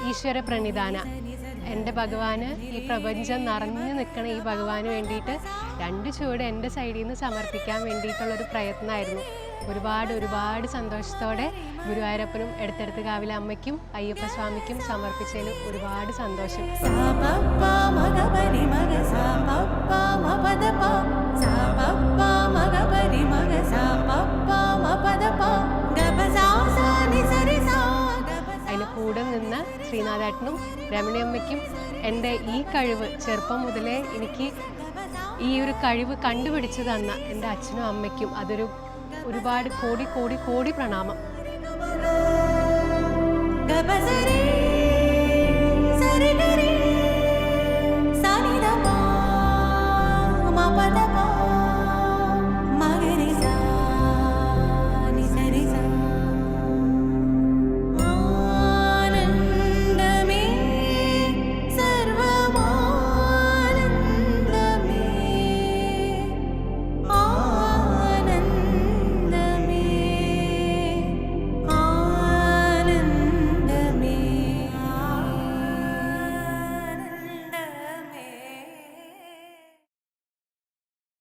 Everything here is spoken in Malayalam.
ഈശ്വര പ്രണിധാന. എൻ്റെ ഭഗവാന് ഈ പ്രപഞ്ചം നിറഞ്ഞു നിൽക്കണ ഈ ഭഗവാന് വേണ്ടിയിട്ട് 2 ചുവട് എൻ്റെ സൈഡിൽ നിന്ന് സമർപ്പിക്കാൻ വേണ്ടിയിട്ടുള്ളൊരു പ്രയത്നമായിരുന്നു. ഒരുപാട് സന്തോഷത്തോടെ ഗുരുവായൂരപ്പനും എടത്തെടുത്ത് കാവിലെ അമ്മയ്ക്കും അയ്യപ്പസ്വാമിക്കും സമർപ്പിച്ചതിൽ ഒരുപാട് സന്തോഷം. അതിന് കൂടെ നിന്ന് ശ്രീനാഥേട്ടനും രമണിയമ്മയ്ക്കും എൻ്റെ ഈ കഴിവ് ചെറുപ്പം മുതലേ എനിക്ക് ഈ ഒരു കഴിവ് കണ്ടുപിടിച്ചു തന്ന എൻ്റെ അച്ഛനും അമ്മയ്ക്കും അതൊരു ഒരുപാട് കോടി പ്രണാമം.